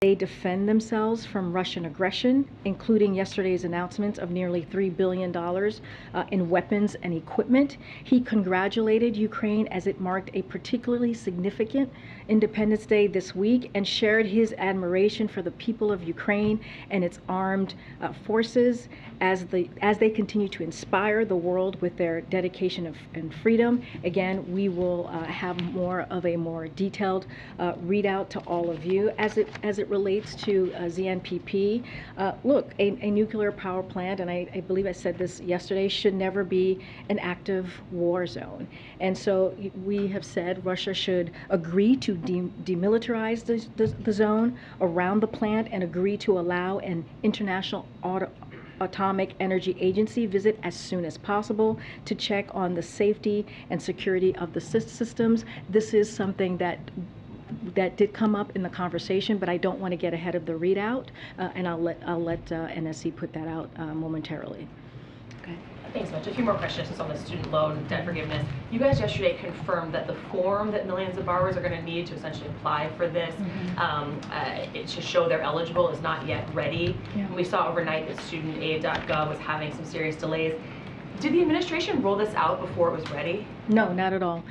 They defend themselves from Russian aggression, including yesterday's announcement of nearly $3 billion in weapons and equipment. He congratulated Ukraine as it marked a particularly significant Independence Day this week and shared his admiration for the people of Ukraine and its armed forces as they continue to inspire the world with their dedication and freedom. Again, we will have more of a more detailed readout to all of you as it relates to ZNPP. Look, a nuclear power plant, and I believe I said this yesterday, should never be an active war zone. And so we have said Russia should agree to demilitarize the zone around the plant and agree to allow an international Atomic Energy Agency visit as soon as possible to check on the safety and security of the systems. This is something that did come up in the conversation, but I don't want to get ahead of the readout, and I'll let NSC put that out momentarily. Okay. Thanks so much. A few more questions just on the student loan debt forgiveness. You guys yesterday confirmed that the form that millions of borrowers are going to need to essentially apply for this, it to show they're eligible, is not yet ready. Yeah. We saw overnight that studentaid.gov was having some serious delays. Did the administration roll this out before it was ready? No, not at all.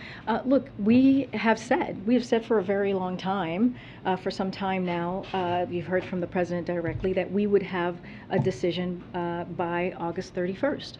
Look, we have said for a very long time, for some time now, you've heard from the president directly, that we would have a decision by August 31st.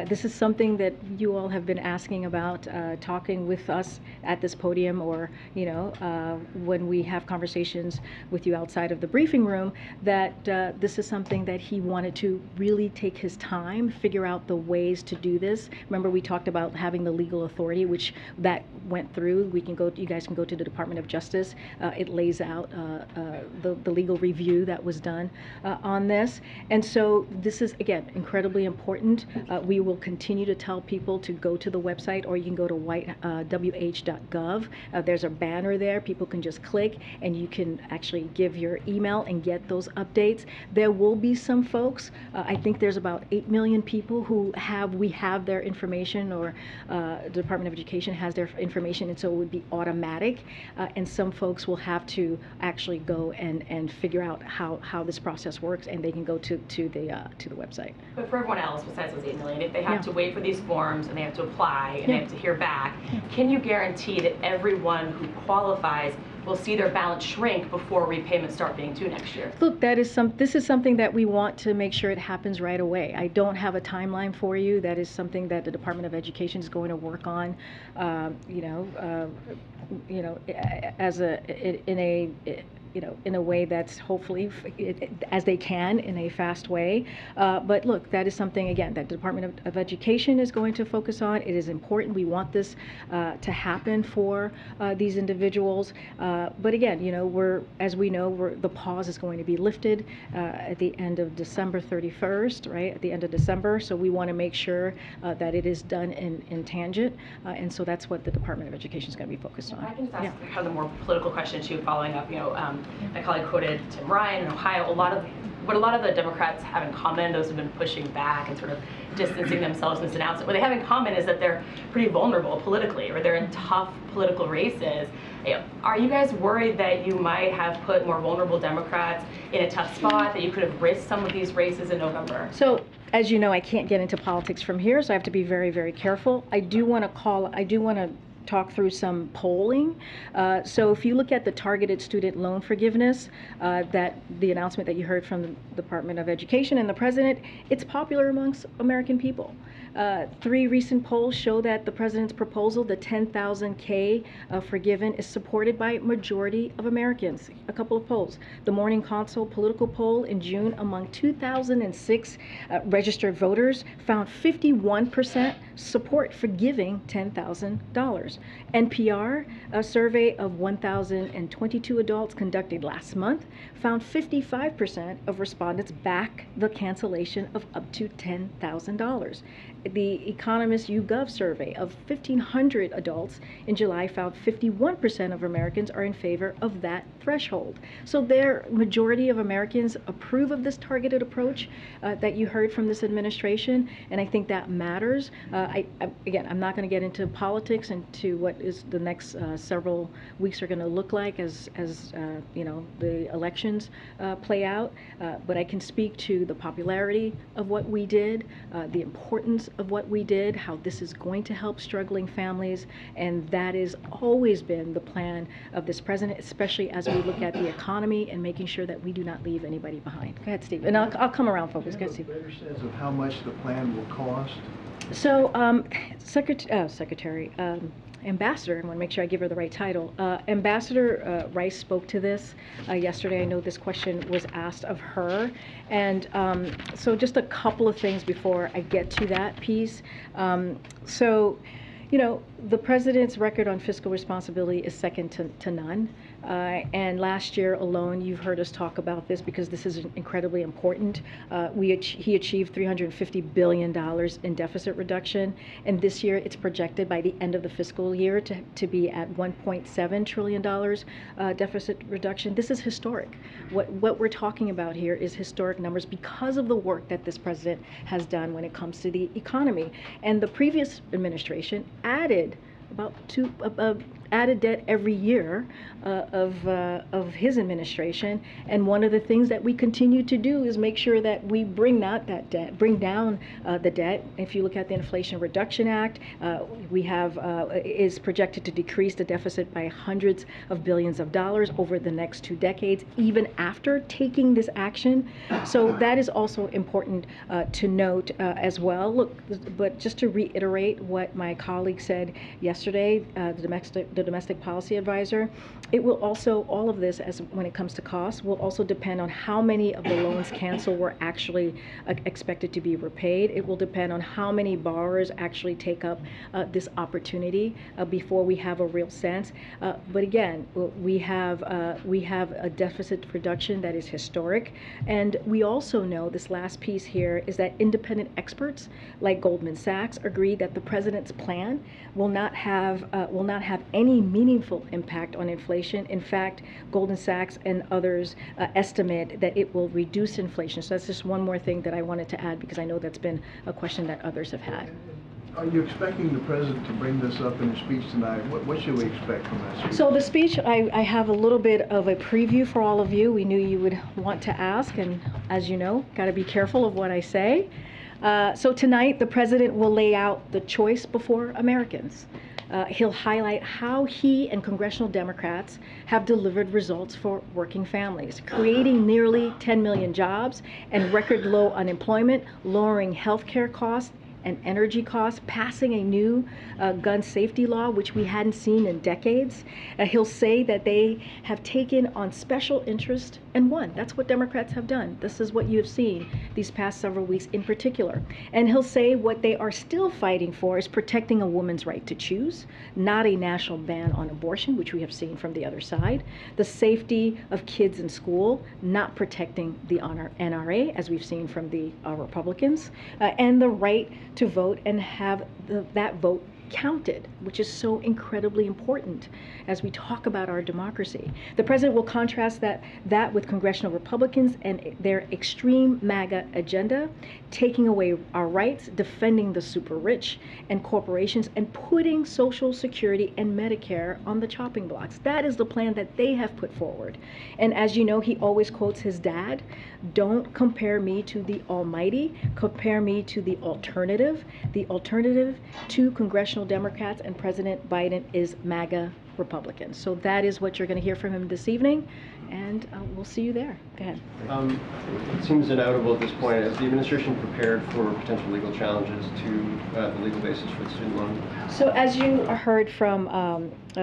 This is something that you all have been asking about, talking with us at this podium, or when we have conversations with you outside of the briefing room, that this is something that he wanted to really take his time, figure out the ways to do this. Remember, we talked about having the legal authority, which that went through. You guys can go to the Department of Justice. It lays out the legal review that was done on this. And so this is, again, incredibly important. We will continue to tell people to go to the website, or you can go to wh.gov. There's a banner there. People can just click, and you can actually give your email and get those updates. There will be some folks, I think there's about 8 million people who we have their information, or the Department of Education has their information, and so it would be automatic. And some folks will have to actually go and figure out how this process works, and they can go to the website. But for everyone else besides those 8 million, if they have to wait for these forms and they have to apply and they have to hear back, can you guarantee that everyone who qualifies will see their balance shrink before repayments start being due next year? Look, this is something that we want to make sure it happens right away. I don't have a timeline for you. That is something that the Department of Education is going to work on, in a way that's hopefully, as they can, in a fast way. But look, that is something, again, that the Department of Education is going to focus on. It is important. We want this to happen for these individuals. But again, as we know, the pause is going to be lifted at the end of December 31st, right? At the end of December. So we want to make sure that it is done in tangent. And so that's what the Department of Education is going to be focused on. I can just ask kind of the more political question too, following up, my colleague quoted Tim Ryan in Ohio. What a lot of the Democrats have in common, those who've been pushing back and sort of distancing themselves from this announcement, what they have in common is that they're pretty vulnerable politically, or they're in tough political races. Are you guys worried that you might have put more vulnerable Democrats in a tough spot, that you could have risked some of these races in November? So, as you know, I can't get into politics from here, so I have to be very, very careful. I do want to talk through some polling. So if you look at the targeted student loan forgiveness, that the announcement that you heard from the Department of Education and the president, it's popular amongst American people. 3 recent polls show that the president's proposal, the $10,000 forgiven, is supported by majority of Americans. A couple of polls. The Morning Consult political poll in June among 2,006 registered voters found 51% support for giving $10,000. NPR, a survey of 1,022 adults conducted last month, found 55% of respondents back the cancellation of up to $10,000. the Economist YouGov survey of 1,500 adults in July found 51% of Americans are in favor of that threshold. So their majority of Americans approve of this targeted approach that you heard from this administration, and I think that matters. Again, I'm not going to get into politics and to what is the next several weeks are going to look like as the elections play out, but I can speak to the popularity of what we did, the importance of what we did, how this is going to help struggling families, and that has always been the plan of this president, especially as we look at the economy and making sure that we do not leave anybody behind. Go ahead, Steve, and I'll come around, folks. Go ahead, Steve. Do you have a better sense of how much the plan will cost? So, Ambassador, I want to make sure I give her the right title. Ambassador Rice spoke to this yesterday. I know this question was asked of her. And so just a couple of things before I get to that piece. The president's record on fiscal responsibility is second to none. And last year alone, you've heard us talk about this because this is incredibly important. He achieved $350 billion in deficit reduction. And this year, it's projected by the end of the fiscal year to be at $1.7 trillion deficit reduction. This is historic. What we're talking about here is historic numbers because of the work that this president has done when it comes to the economy. And the previous administration added added debt every year of his administration, and one of the things that we continue to do is make sure that we bring down the debt. If you look at the Inflation Reduction Act, is projected to decrease the deficit by hundreds of billions of dollars over the next 2 decades, even after taking this action. So that is also important to note as well. Look, but just to reiterate what my colleague said yesterday, the domestic policy advisor, it will also, all of this, as when it comes to costs, will also depend on how many of the loans canceled were actually expected to be repaid. It will depend on how many borrowers actually take up this opportunity before we have a real sense. But again, we have a deficit reduction that is historic, and we also know this last piece here is that independent experts like Goldman Sachs agree that the president's plan will not have any meaningful impact on inflation. In fact, Goldman Sachs and others estimate that it will reduce inflation. So that's just one more thing that I wanted to add because I know that's been a question that others have had. Are you expecting the president to bring this up in his speech tonight? What should we expect from that speech? So the speech, I have a little bit of a preview for all of you. We knew you would want to ask, and as you know, got to be careful of what I say. So tonight, the president will lay out the choice before Americans. He'll highlight how he and congressional Democrats have delivered results for working families, creating nearly 10 million jobs and record low unemployment, lowering health care costs and energy costs, passing a new gun safety law, which we hadn't seen in decades. He'll say that they have taken on special interest and won. That's what Democrats have done. This is what you have seen these past several weeks in particular. And he'll say what they are still fighting for is protecting a woman's right to choose, not a national ban on abortion, which we have seen from the other side, the safety of kids in school, not protecting the NRA, as we've seen from the Republicans, and the right to vote and have that vote counted, which is so incredibly important as we talk about our democracy. The president will contrast that with congressional Republicans and their extreme MAGA agenda, taking away our rights, defending the super rich and corporations, and putting Social Security and Medicare on the chopping blocks. That is the plan that they have put forward. And as you know, he always quotes his dad, "Don't compare me to the almighty, compare me to the alternative." The alternative to congressional Democrats and President Biden is MAGA Republicans. So that is what you're going to hear from him this evening, and we'll see you there. Go ahead. It seems inevitable at this point. Has the administration prepared for potential legal challenges to the legal basis for the student loan? So as you heard from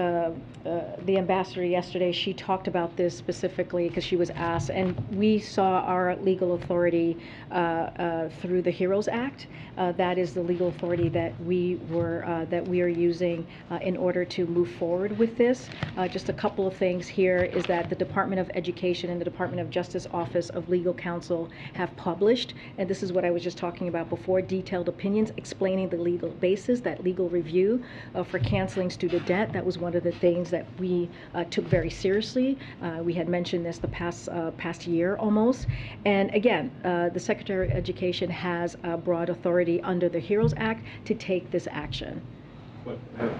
the ambassador yesterday, she talked about this specifically because she was asked, and we saw our legal authority through the HEROES Act. That is the legal authority that we are using in order to move forward with this. Just a couple of things here is that the Department of Education and the Department of Justice Office of Legal Counsel have published, and this is what I was just talking about before, detailed opinions explaining the legal basis, that legal review for canceling student debt. That was one of the things that we took very seriously. We had mentioned this the past year almost. And again, the Secretary of Education has broad authority under the HEROES Act to take this action. What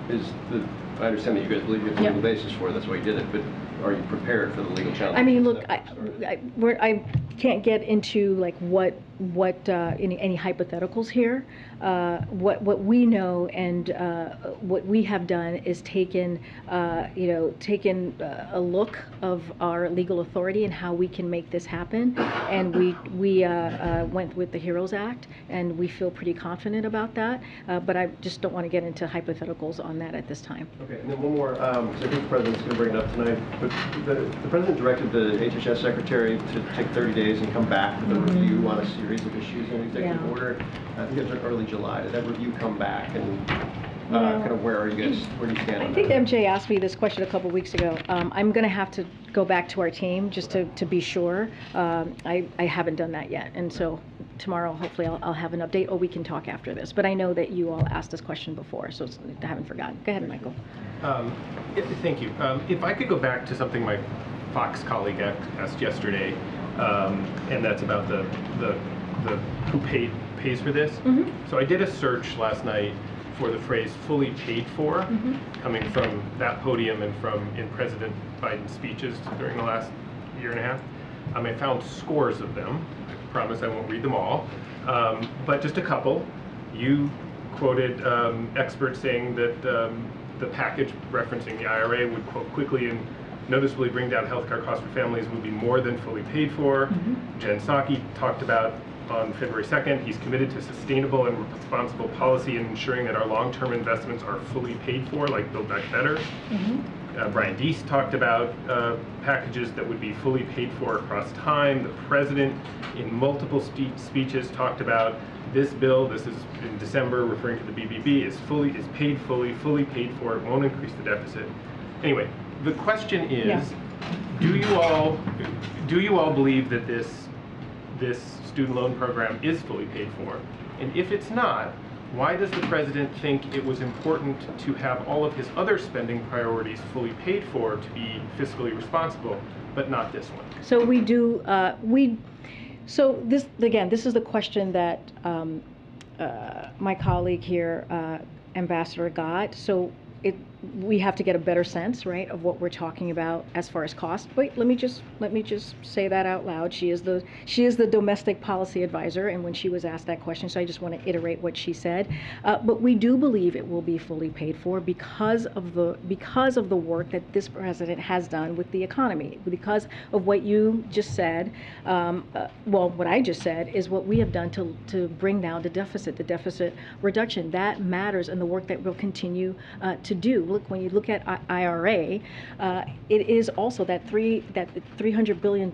is the, I understand that you guys believe you have the Yep. legal basis for it, that's why you did it, but are you prepared for the legal challenge? I mean, look, I can't get into like what any hypotheticals here. What we know and what we have done is taken a look of our legal authority and how we can make this happen, and we went with the HEROES Act, and we feel pretty confident about that. But I just don't want to get into hypotheticals on that at this time. Okay, and then one more, because I think the President's going to bring it up tonight, but the President directed the HHS Secretary to take 30 days and come back with a review on a series of issues in executive order. I think it was in early July. Did that review come back, and kind of where do you stand on that? I think MJ asked me this question a couple weeks ago. I'm going to have to go back to our team just to be sure. I haven't done that yet, and so tomorrow hopefully I'll have an update, or we can talk after this. But I know that you all asked this question before, so I haven't forgotten. Go ahead, Michael. Thank you. If I could go back to something my Fox colleague asked yesterday, and that's about the who pays for this. So I did a search last night for the phrase "fully paid for," coming from that podium and from in President Biden's speeches during the last year and a half. I found scores of them. I promise I won't read them all, but just a couple. You quoted experts saying that the package referencing the IRA would, quote, quickly and noticeably bring down healthcare costs for families would be more than fully paid for. Jen Psaki talked about on February 2nd, he's committed to sustainable and responsible policy and ensuring that our long-term investments are fully paid for, like Build Back Better. Brian Deese talked about packages that would be fully paid for across time. The President, in multiple speeches, talked about this bill, this is in December, referring to the BBB, is paid fully paid for, it won't increase the deficit. Anyway, the question is, do you all believe that this student loan program is fully paid for? And if it's not, why does the President think it was important to have all of his other spending priorities fully paid for to be fiscally responsible, but not this one? So we do, so this, again, this is the question that my colleague here, Ambassador, got. So we have to get a better sense, right, of what we're talking about as far as cost. Wait, let me just say that out loud. She is the domestic policy advisor, and when she was asked that question, so I just want to iterate what she said. But we do believe it will be fully paid for because of the work that this president has done with the economy, because of what you just said. Well, what I just said is what we have done to bring down the deficit reduction. That matters, and the work that we'll continue to do. Look, when you look at IRA, it is also that $300 billion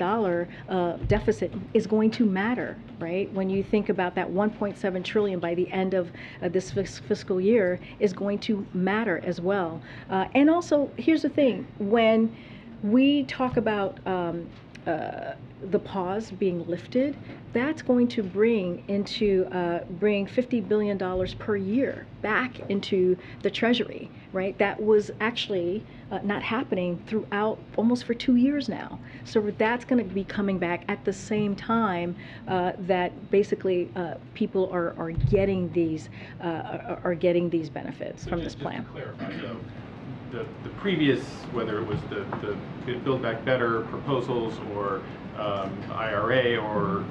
deficit is going to matter, right? When you think about that 1.7 trillion by the end of this fiscal year is going to matter as well. And also, here's the thing: when we talk about the pause being lifted, that's going to bring $50 billion per year back into the Treasury, right? That was actually not happening throughout almost for 2 years now. So that's going to be coming back at the same time that basically people are getting these benefits from this plan. Just to clarify, though, the previous, whether it was the Build Back Better proposals or IRA or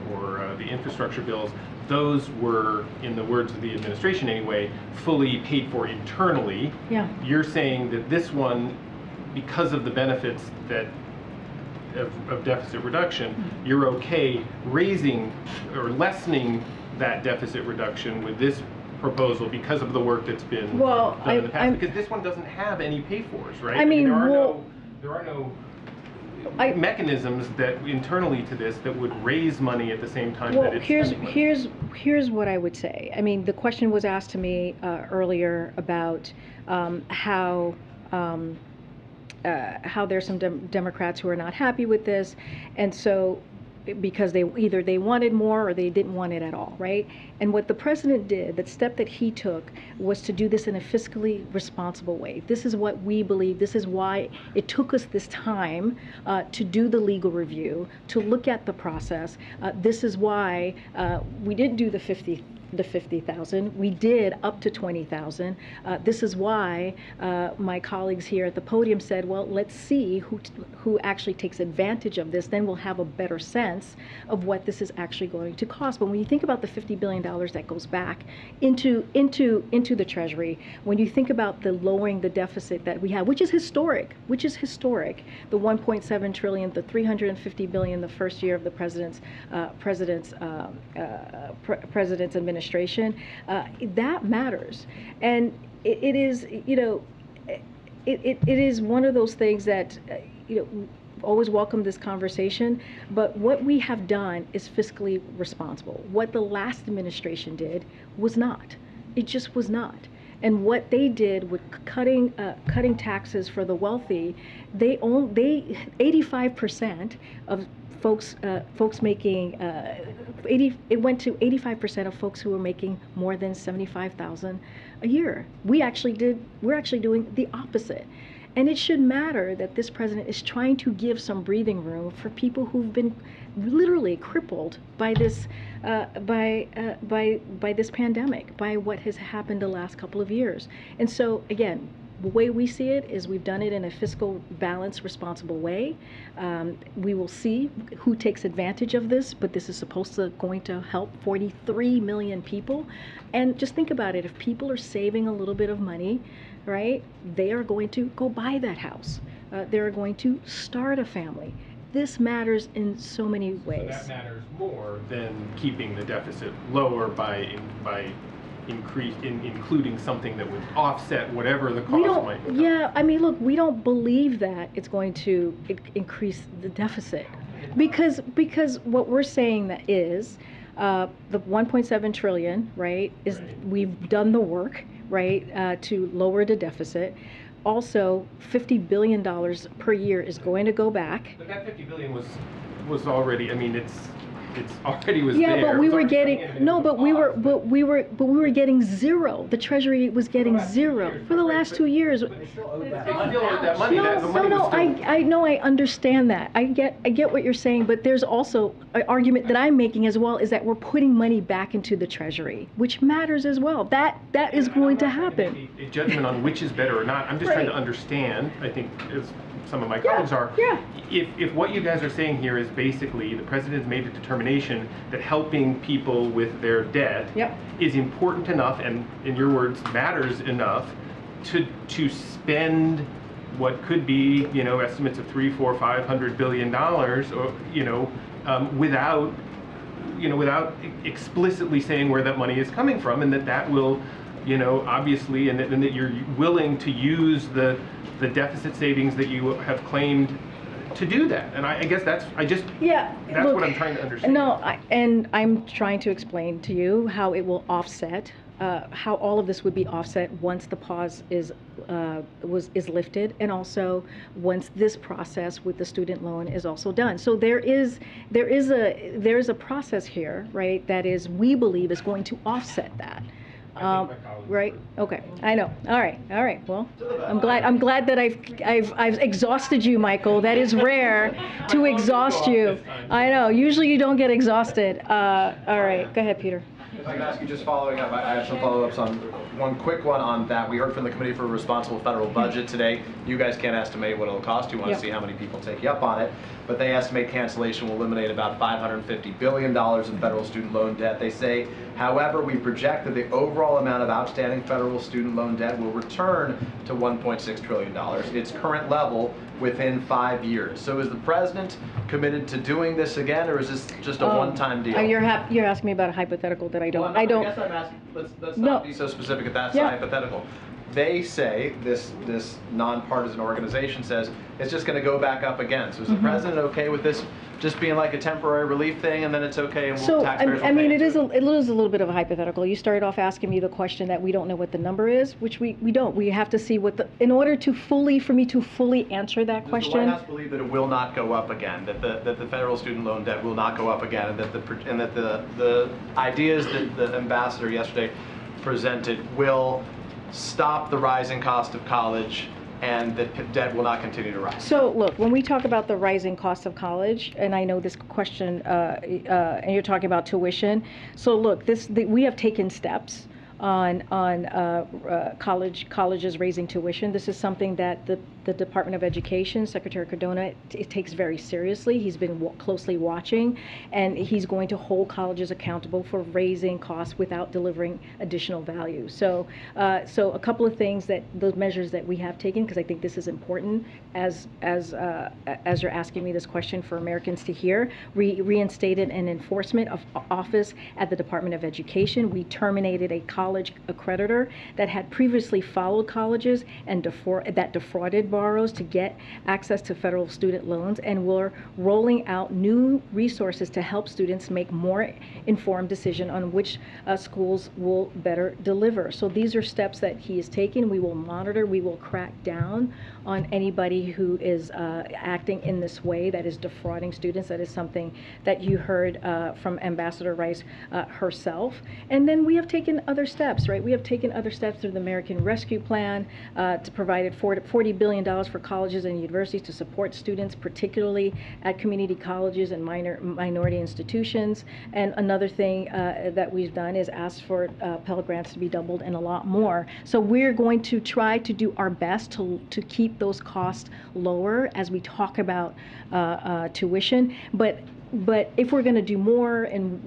the infrastructure bills, those were, in the words of the administration anyway, fully paid for internally. Yeah. You're saying that this one, because of the benefits that of deficit reduction, you're okay raising or lessening that deficit reduction with this proposal because of the work that's been done in the past. Because this one doesn't have any pay-fors, right? I mean, there are no mechanisms that internally to this that would raise money at the same time that it's spending money. Here's what I would say. I mean, the question was asked to me earlier about how how there's some Democrats who are not happy with this, and so because either they wanted more or they didn't want it at all, right? And what the president did, the step that he took, was to do this in a fiscally responsible way. This is what we believe. This is why it took us this time to do the legal review, to look at the process. This is why we didn't do the 50,000. We did up to 20,000. This is why my colleagues here at the podium said, well, let's see who actually takes advantage of this. Then we'll have a better sense of what this is actually going to cost. But when you think about the $50 billion that goes back into the Treasury, when you think about the lowering the deficit that we have, which is historic, the 1.7 trillion, the 350 billion the first year of the president's administration, that matters. And it is, you know, it is one of those things that, you know, always welcome this conversation, but what we have done is fiscally responsible. What the last administration did was not. It just was not. And what they did with cutting taxes for the wealthy, they 85% of folks making it went to 85% of folks who were making more than $75,000 a year. We're actually doing the opposite. And it should matter that this president is trying to give some breathing room for people who've been literally crippled by this by this pandemic, by what has happened the last couple of years. And so again, the way we see it is we've done it in a fiscal balanced, responsible way. We will see who takes advantage of this, but this is going to help 43 million people. And just think about it, if people are saving a little bit of money, right, they are going to go buy that house. They're going to start a family. This matters in so many ways. So that matters more than keeping the deficit lower by including something that would offset whatever the cost might be. Yeah, I mean, look, we don't believe that it's going to increase the deficit, because what we're saying that is the 1.7 trillion, right? We've done the work, right, to lower the deficit. Also, $50 billion per year is going to go back. But that $50 billion was already. I mean, it's already was yeah, there. but we were getting we were getting zero. The Treasury was getting zero for the last 2 years. But they still owe that They money. still owed that money. No. I know, I understand that. I get what you're saying, but there's also an argument that I'm making as well, is that we're putting money back into the Treasury, which matters as well. That is going to happen. A judgment on which is better or not. I'm just trying to understand. I think as some of my colleagues are. Yeah. If what you guys are saying here is basically the president's made a determination that helping people with their debt is important enough, and in your words, matters enough to spend what could be, you know, estimates of $300-500 billion, or, you know, without explicitly saying where that money is coming from, and that will, you know, obviously, and that you're willing to use the deficit savings that you have claimed to do that. And I guess that's look, what I'm trying to understand. No, and I'm trying to explain to you how it will offset, how all of this would be offset once the pause is lifted, and also once this process with the student loan is also done. So there is a process here, right, that is, we believe, is going to offset that. Right. Okay. I know. All right. Well, I'm glad that I've exhausted you, Michael. That is rare to exhaust you. I know. Usually you don't get exhausted. All right. Go ahead, Peter. If I could ask you, just following up, I have some follow-ups on one quick one on that. We heard from the Committee for a Responsible Federal Budget today. You guys can't estimate what it'll cost. You want to see how many people take you up on it. But they estimate cancellation will eliminate about $550 billion in federal student loan debt. They say, however, we project that the overall amount of outstanding federal student loan debt will return to $1.6 trillion, its current level, within 5 years. So is the president committed to doing this again, or is this just a one-time deal? You're asking me about a hypothetical that I don't. Well, I guess I'm asking, let's not be so specific if that's a hypothetical. they say, this nonpartisan organization says, it's just going to go back up again. So is the president okay with this just being like a temporary relief thing, and then it's okay, and So, taxpayers will I mean, pay it is into a little bit of a hypothetical. You started off asking me the question that we don't know what the number is, which we don't. We have to see in order to for me to fully answer that Does question. the White House believe that it will not go up again, that the federal student loan debt will not go up again, and that the ideas that the ambassador yesterday presented will stop the rising cost of college, and that debt will not continue to rise? So look, when we talk about the rising cost of college, and I know this question, and you're talking about tuition. So look, we have taken steps on colleges raising tuition. This is something that the Department of Education, Secretary Cardona, it takes very seriously. He's been closely watching, and he's going to hold colleges accountable for raising costs without delivering additional value. So, so a couple of things those measures that we have taken, because I think this is important as you're asking me this question for Americans to hear. Reinstated an enforcement of office at the Department of Education. We terminated a college accreditor that had previously followed colleges and that defrauded borrowers to get access to federal student loans, and we're rolling out new resources to help students make more informed decision on which schools will better deliver. So these are steps that he has taken. We will monitor, we will crack down on anybody who is acting in this way, that is defrauding students. That is something that you heard from Ambassador Rice herself. And then we have taken other steps, right? We have taken other steps through the American Rescue Plan to provide $40 billion for colleges and universities to support students, particularly at community colleges and minority institutions. And another thing that we've done is ask for Pell grants to be doubled and a lot more. So we're going to try to do our best to keep those costs lower as we talk about tuition. But if we're going to do more, and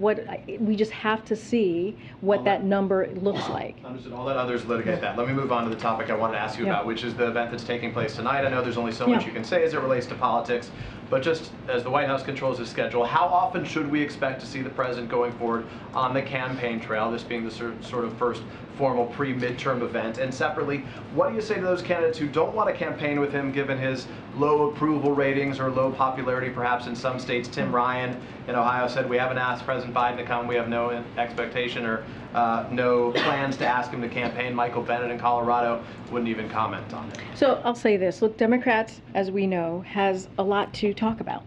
we just have to see what that number looks like. Understood. All that others litigate that. Let me move on to the topic I wanted to ask you about, which is the event that's taking place tonight. I know there's only so much you can say as it relates to politics, but just as the White House controls its schedule, how often should we expect to see the president going forward on the campaign trail, this being the sort of first formal pre-midterm event? And separately, what do you say to those candidates who don't want to campaign with him given his low approval ratings or low popularity perhaps in some states? Tim Ryan in Ohio said, we haven't asked President Biden to come, we have no expectation or no plans to ask him to campaign. Michael Bennett in Colorado wouldn't even comment on it. So I'll say this, look, Democrats, as we know, has a lot to talk about.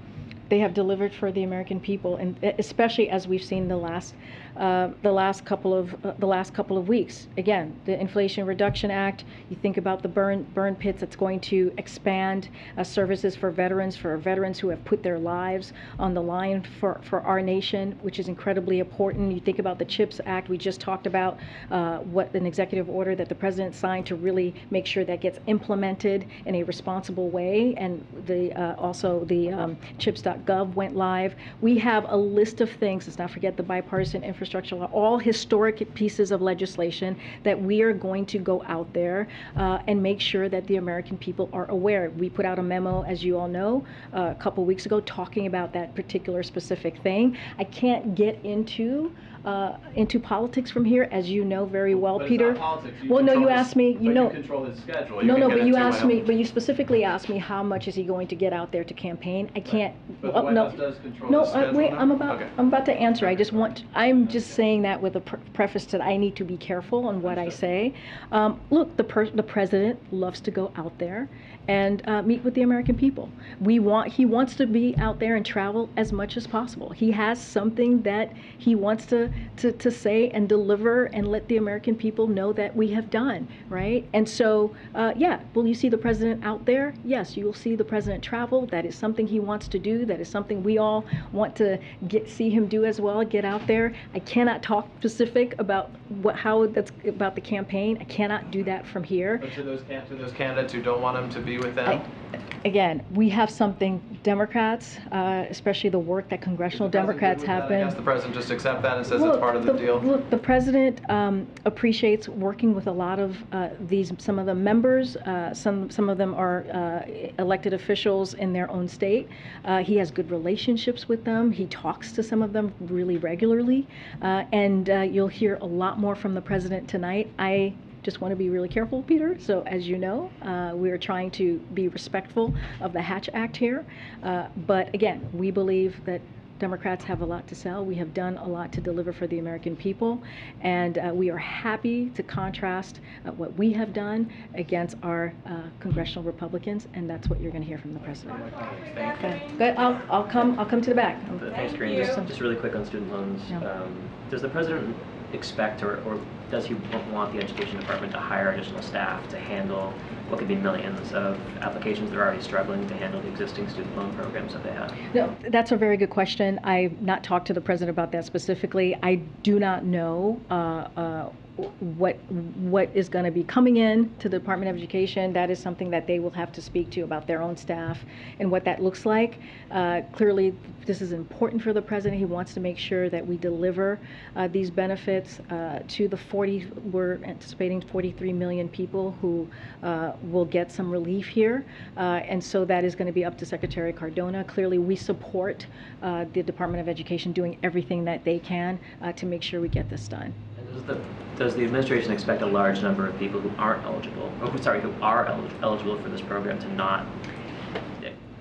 They have delivered for the American people, and especially as we've seen the last couple of weeks. Again, the Inflation Reduction Act. You think about the burn pits that's going to expand services for veterans who have put their lives on the line for our nation, which is incredibly important. You think about the CHIPS Act. We just talked about what an executive order that the president signed to really make sure that gets implemented in a responsible way, and also the CHIPS.gov went live. We have a list of things. Let's not forget the bipartisan infrastructure law, all historic pieces of legislation that we are going to go out there and make sure that the American people are aware. We put out a memo, as you all know, a couple weeks ago talking about that particular specific thing. I can't get into politics from here, as you know very well, but Peter. It's not politics. Well, no, you asked me. You know, you control his schedule. But you asked me. But you specifically asked me how much is he going to get out there to campaign. I can't. But the White House does control his schedule. Wait. now? I'm about. Okay. I'm about to answer. I'm just saying that with a preface that I need to be careful on what I say. Look, the president loves to go out there and meet with the American people. He wants to be out there and travel as much as possible. He has something that he wants to say and deliver and let the American people know that we have done, right? And so, will you see the president out there? Yes, you will see the president travel. That is something he wants to do. That is something we all want to see him do as well, get out there. I cannot talk specific about how that's about the campaign. I cannot do that from here. But to those candidates who don't want him to be with them? Again, we have something, Democrats, especially the work that congressional Democrats have been. I guess the president just accept that and says it's part of the deal? Look, the president appreciates working with a lot of some of the members. Some of them are elected officials in their own state. He has good relationships with them. He talks to some of them really regularly. And you'll hear a lot more from the president tonight. just want to be really careful, Peter. So as you know, we are trying to be respectful of the Hatch Act here. But again, we believe that Democrats have a lot to sell. We have done a lot to deliver for the American people, and we are happy to contrast what we have done against our congressional Republicans, and that's what you're going to hear from the president. Okay. Good. I'll come to the back. Thanks, Corinne. Just really quick on student loans. Yeah. Does the president expect, or does he want the Education Department to hire additional staff to handle what could be millions of applications that are already struggling to handle the existing student loan programs that they have? No, that's a very good question. I've not talked to the president about that specifically. I do not know what is going to be coming in to the Department of Education. That is something that they will have to speak to about their own staff and what that looks like. Clearly, this is important for the president. He wants to make sure that we deliver these benefits to the we're anticipating 43 million people who will get some relief here. And so that is going to be up to Secretary Cardona. Clearly, we support the Department of Education doing everything that they can to make sure we get this done. Does the administration expect a large number of people who aren't eligible, who are eligible for this program to not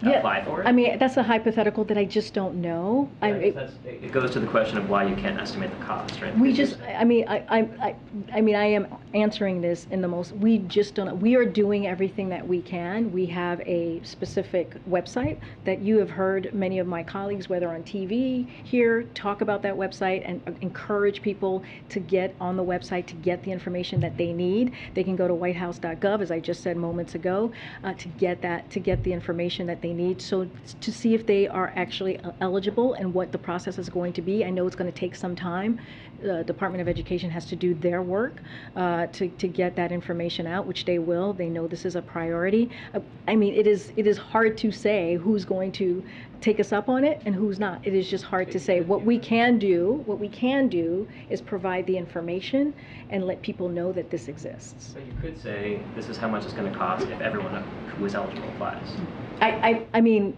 apply for it? I mean, that's a hypothetical that I just don't know. Yeah, it goes to the question of why you can't estimate the cost, right? I am answering this in the most, we just don't know. We are doing everything that we can. We have a specific website that you have heard many of my colleagues, whether on TV here, talk about that website and encourage people to get on the website to get the information that they need. They can go to whitehouse.gov, as I just said moments ago, to get the information that they need, so to see if they are actually eligible and what the process is going to be. I know it's going to take some time. The Department of Education has to do their work to get that information out, which they will. They know this is a priority. I mean, it is hard to say who's going to take us up on it and who's not. It is just hard to say. What we can do is provide the information and let people know that this exists. But you could say this is how much it's going to cost if everyone who is eligible applies. I mean,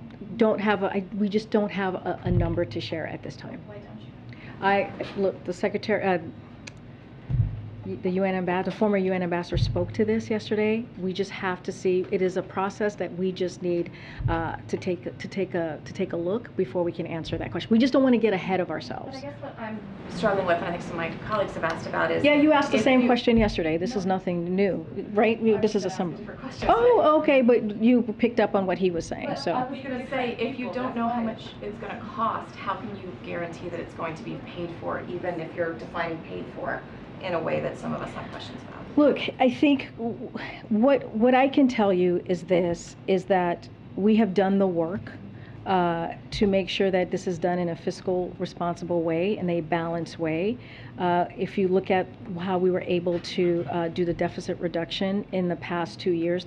we just don't have a number to share at this time. Why don't you? Look, the secretary, the UN ambassador, the former UN ambassador spoke to this yesterday. We just have to see. It is a process that we just need to take a look before we can answer that question. We just don't want to get ahead of ourselves. But I guess what I'm struggling with, and I think some of my colleagues have asked about, is yeah, you asked the same question yesterday. This is nothing new, right? This is a sum. questions. Oh, okay, but you picked up on what he was saying. But So I was going to say, if you don't know how much it's going to cost, how can you guarantee that it's going to be paid for, even if you're defining paid for in a way that some of us have questions about? look, I think what I can tell you is that we have done the work to make sure that this is done in a fiscal responsible way, in a balanced way. If you look at how we were able to do the deficit reduction in the past 2 years,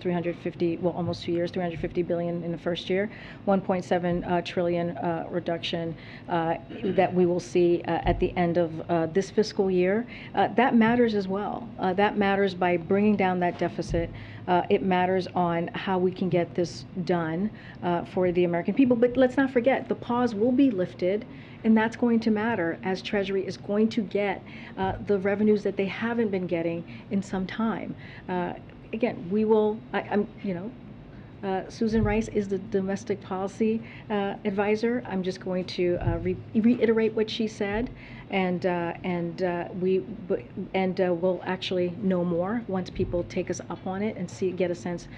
almost 2 years, 350 billion in the first year, 1.7 trillion reduction that we will see at the end of this fiscal year. That matters as well. That matters by bringing down that deficit. It matters on how we can get this done for the American people. But let's not forget, the pause will be lifted, and that's going to matter as Treasury is going to get the revenues that they haven't been getting in some time. Again, we will, Susan Rice is the domestic policy advisor. I'm just going to reiterate what she said, and we'll actually know more once people take us up on it and get a sense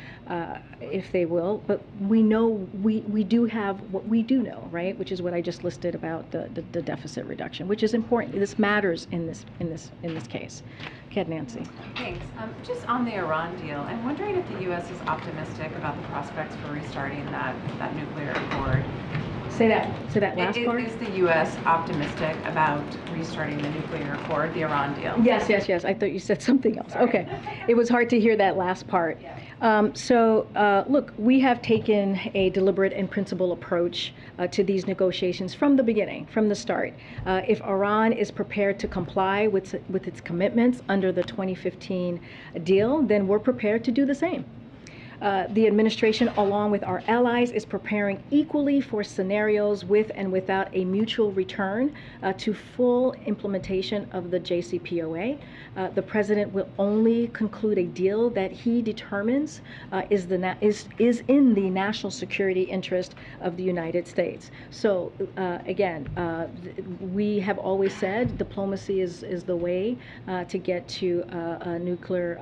if they will. But we know we do have what we do know, right? Which is what I just listed about the deficit reduction, which is important. This matters in this case. Okay, Nancy. Thanks. Just on the Iran deal, I'm wondering if the U.S. is optimistic about the prospects for restarting that nuclear accord. Say that last part. Is the U.S. optimistic about restarting the nuclear accord, the Iran deal? Yes. I thought you said something else. Sorry. Okay. It was hard to hear that last part. Look, we have taken a deliberate and principled approach to these negotiations from the beginning, from the start. If Iran is prepared to comply with its commitments under the 2015 deal, then we're prepared to do the same. The administration, along with our allies, is preparing equally for scenarios with and without a mutual return to full implementation of the JCPOA. The president will only conclude a deal that he determines is in the national security interest of the United States. So again, we have always said diplomacy is the way to get to a nuclear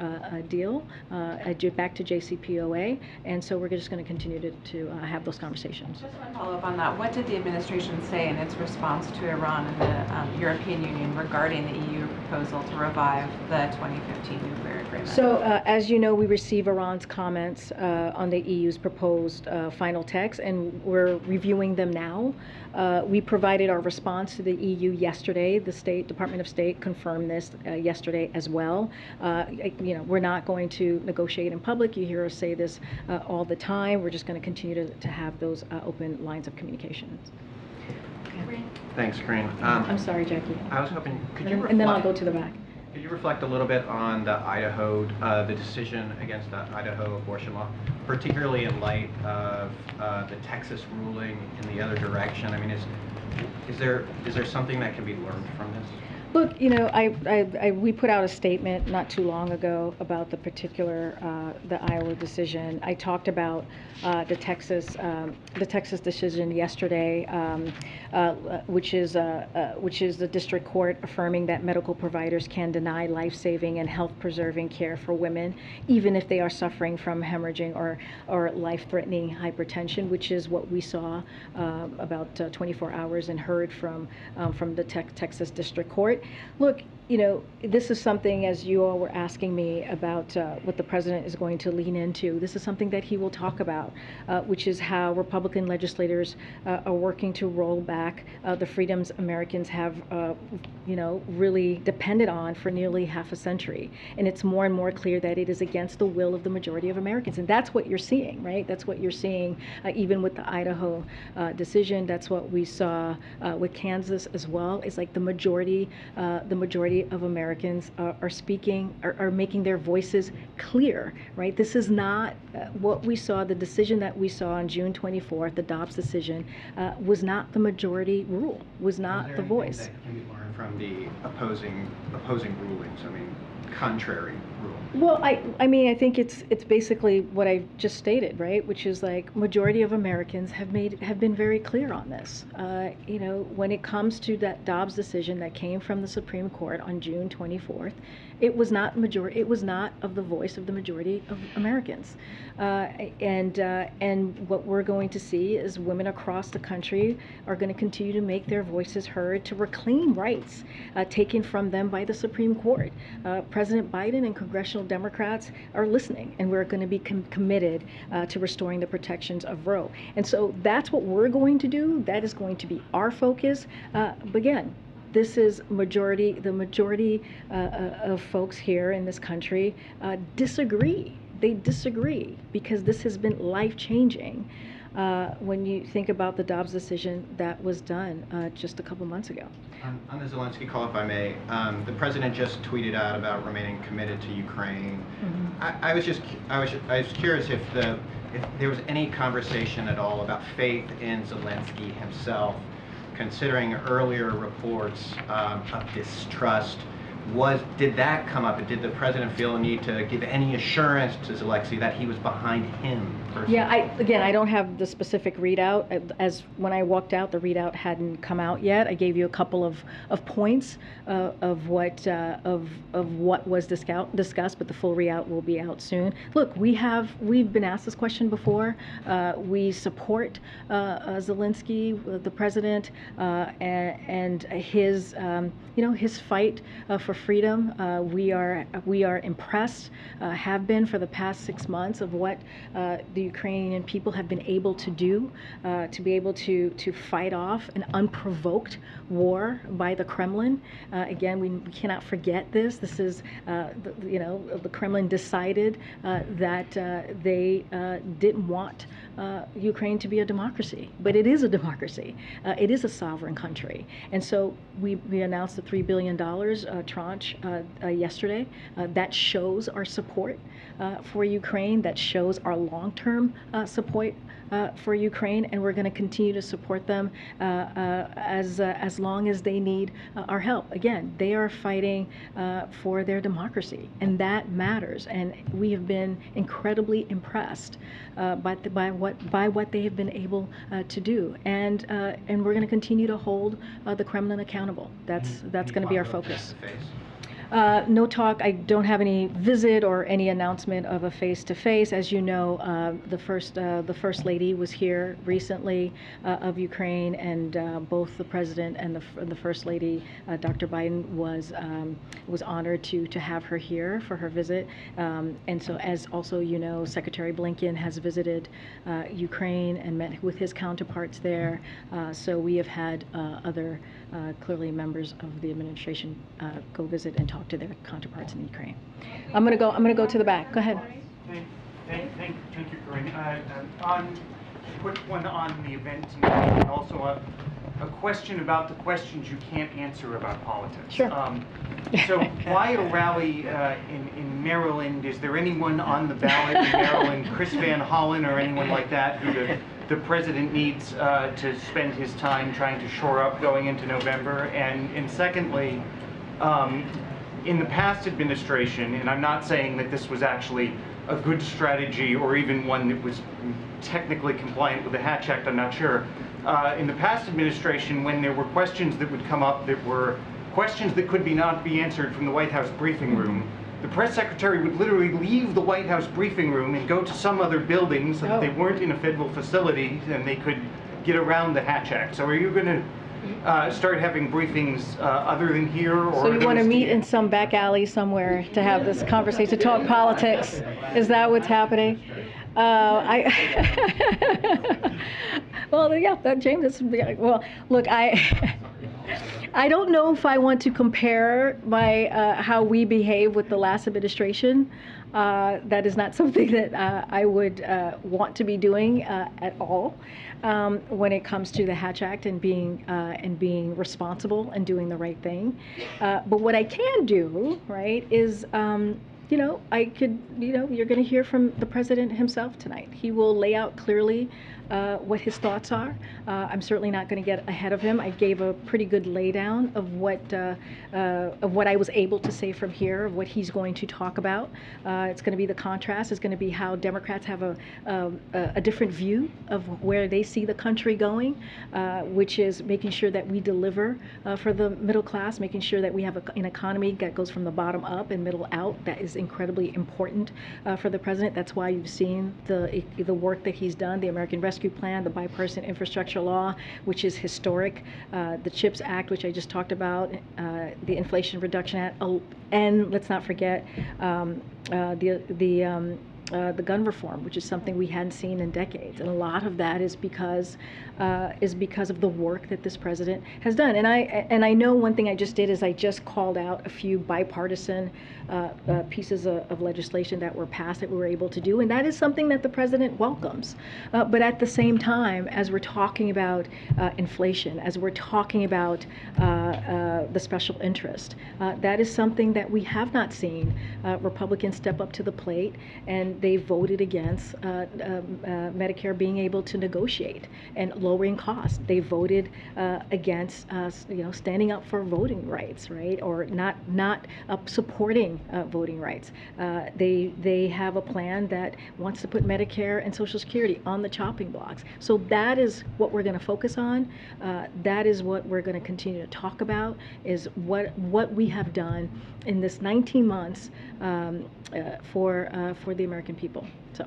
deal, back to JCPOA, and so we're just going to continue to have those conversations. Just one follow-up on that. What did the administration say in its response to Iran and the European Union regarding the EU proposal to revive the 2015 nuclear agreement? So, as you know, we receive Iran's comments on the EU's proposed final text, and we're reviewing them now. We provided our response to the EU yesterday. The Department of State confirmed this yesterday as well. We're not going to negotiate in public. You hear us say this all the time. We're just going to continue to have those open lines of communication. Okay. Thanks, Corinne. I'm sorry, Jackie. I was hoping, could you reflect? And then I'll go to the back. Could you reflect a little bit on the the decision against the Idaho abortion law, particularly in light of the Texas ruling in the other direction? I mean, is there something that can be learned from this? Look, we put out a statement not too long ago about the particular the Iowa decision. I talked about the Texas decision yesterday, which is the district court affirming that medical providers can deny life-saving and health-preserving care for women, even if they are suffering from hemorrhaging or life-threatening hypertension, which is what we saw about 24 hours and heard from the Texas district court. Look, this is something, as you all were asking me about what the president is going to lean into, this is something that he will talk about, which is how Republican legislators are working to roll back the freedoms Americans have, really depended on for nearly half a century. And it's more and more clear that it is against the will of the majority of Americans. And that's what you're seeing, right? That's what you're seeing even with the Idaho decision. That's what we saw with Kansas as well. It's like the majority of Americans are making their voices clear, right? This is not what we saw. The decision that we saw on June 24th, the Dobbs decision, was not the majority rule, was not the voice. That can be learned from the opposing rulings? I mean, contrary rule. Well, I mean, I think it's basically what I just stated, right? Which is like majority of Americans have been very clear on this. When it comes to that Dobbs decision that came from the Supreme Court on June 24th, it was not of the voice of the majority of Americans. And what we're going to see is women across the country are going to continue to make their voices heard to reclaim rights taken from them by the Supreme Court. President Biden and congressional Democrats are listening, and we're going to be committed to restoring the protections of Roe. And so that's what we're going to do. That is going to be our focus. But again, this is the majority of folks here in this country disagree. They disagree because this has been life-changing when you think about the Dobbs decision that was done just a couple months ago. On the Zelensky call, if I may, the president just tweeted out about remaining committed to Ukraine. Mm-hmm. I was curious if there was any conversation at all about faith in Zelensky himself, considering earlier reports of distrust. Did that come up? Did the president feel a need to give any assurance to Zelensky that he was behind him personally? Yeah, I don't have the specific readout. As when I walked out, the readout hadn't come out yet. I gave you a couple of points of what was discussed, but the full readout will be out soon. Look, we've been asked this question before. We support Zelensky, the president, and his his fight for freedom. We are impressed, have been for the past 6 months, of what the Ukrainian people have been able to do, to be able to fight off an unprovoked war by the Kremlin. Again, we cannot forget this. This is, the Kremlin decided that they didn't want Ukraine to be a democracy, but it is a democracy. It is a sovereign country. And so we announced the $3 billion tranche yesterday. That shows our support for Ukraine. That shows our long-term support for Ukraine, and we're going to continue to support them as long as they need our help. Again, they are fighting for their democracy, and that matters. And we have been incredibly impressed by what they have been able to do, and we're going to continue to hold the Kremlin accountable. That's going to be our focus. No talk. I don't have any visit or any announcement of a face-to-face. As you know, the first lady was here recently of Ukraine, and both the president and the first lady, Dr. Biden, was honored to have her here for her visit. And so, as also you know, Secretary Blinken has visited Ukraine and met with his counterparts there. So we have had other clearly members of the administration go visit and talk to their counterparts in Ukraine. I'm gonna go to the back. Go ahead. Thank you, Corinne. Quick one on the event tonight, and also a question about the questions you can't answer about politics. Sure. So why a rally in Maryland? Is there anyone on the ballot in Maryland, Chris Van Hollen or anyone like that, who the president needs to spend his time trying to shore up going into November? And secondly, in the past administration, and I'm not saying that this was actually a good strategy or even one that was technically compliant with the Hatch Act, I'm not sure. In the past administration, when there were questions that would come up that were questions that could not be answered from the White House briefing room, the press secretary would literally leave the White House briefing room and go to some other building so that they weren't in a federal facility and they could get around the Hatch Act. So are you going to start having briefings other than here? Or so you want to meet in some back alley somewhere to have this conversation, to talk politics? Is that what's happening? Well, yeah, James. Well, look, I don't know if I want to compare how we behave with the last administration. That is not something that I would want to be doing at all when it comes to the Hatch Act and being responsible and doing the right thing. But what I can do, right, is I could, you're going to hear from the president himself tonight. He will lay out clearly what his thoughts are. I'm certainly not going to get ahead of him. I gave a pretty good laydown of what I was able to say from here, of what he's going to talk about. It's going to be the contrast. It's going to be how Democrats have a different view of where they see the country going, which is making sure that we deliver for the middle class, making sure that we have an economy that goes from the bottom up and middle out. That is incredibly important for the president. That's why you've seen the work that he's done, the American Rescue Plan, the bipartisan infrastructure law, which is historic, the CHIPS Act, which I just talked about, the Inflation Reduction Act, and let's not forget the gun reform, which is something we hadn't seen in decades, and a lot of that is because of the work that this president has done. And I know one thing I just did is I just called out a few bipartisan pieces of legislation that were passed that we were able to do, and that is something that the president welcomes. But at the same time, as we're talking about inflation, as we're talking about the special interest, that is something that we have not seen Republicans step up to the plate, and they voted against Medicare being able to negotiate and lowering costs. They voted against standing up for voting rights, right, or not supporting voting rights. They have a plan that wants to put Medicare and Social Security on the chopping blocks. So that is what we're going to focus on. That is what we're going to continue to talk about, is what we have done in this 19 months for the American people. So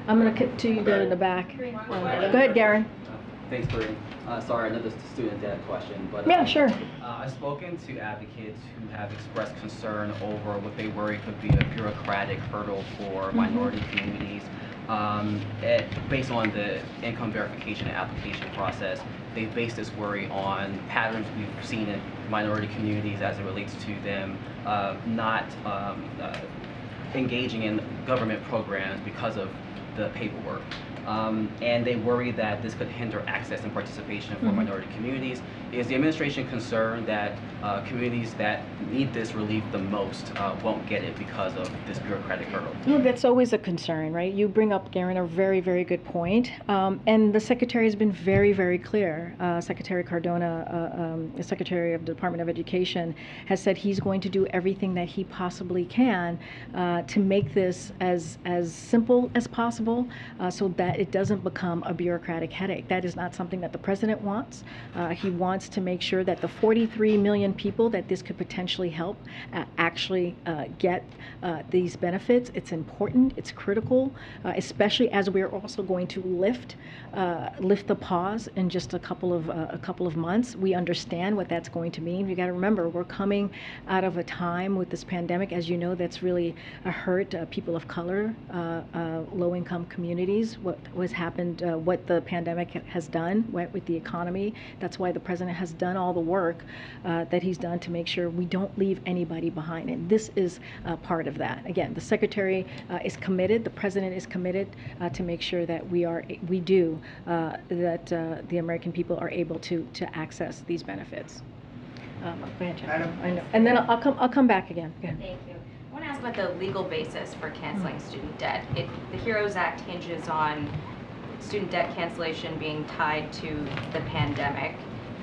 I'm going to continue to go in the back. Go ahead, Garen. Thanks, Corinne. Sorry, another student had a question, but yeah, sure. I've spoken to advocates who have expressed concern over what they worry could be a bureaucratic hurdle for minority communities. Based on the income verification and application process, they base this worry on patterns we've seen in minority communities as it relates to them not engaging in government programs because of the paperwork. and they worry that this could hinder access and participation for minority communities. Is the administration concerned that communities that need this relief the most won't get it because of this bureaucratic hurdle? No, that's always a concern, right? You bring up, Garen, a very, very good point. And the Secretary has been very, very clear. Secretary Cardona, the Secretary of the Department of Education, has said he's going to do everything that he possibly can to make this as simple as possible so that it doesn't become a bureaucratic headache. That is not something that the President wants. He wants to make sure that the 43 million people that this could potentially help actually get these benefits. It's important, it's critical, especially as we're also going to lift the pause in just a couple of months. We understand what that's going to mean. You got to remember, we're coming out of a time with this pandemic, as you know, that's really hurt people of color, low-income communities. What the pandemic has done with the economy. That's why the President has done all the work that he's done to make sure we don't leave anybody behind. And this is part of that. Again, the Secretary is committed, the President is committed to make sure that the American people are able to access these benefits. Go ahead, Jeff. I know. And then I'll come back again. Thank you. I want to ask about the legal basis for canceling student debt. The HEROES Act hinges on student debt cancellation being tied to the pandemic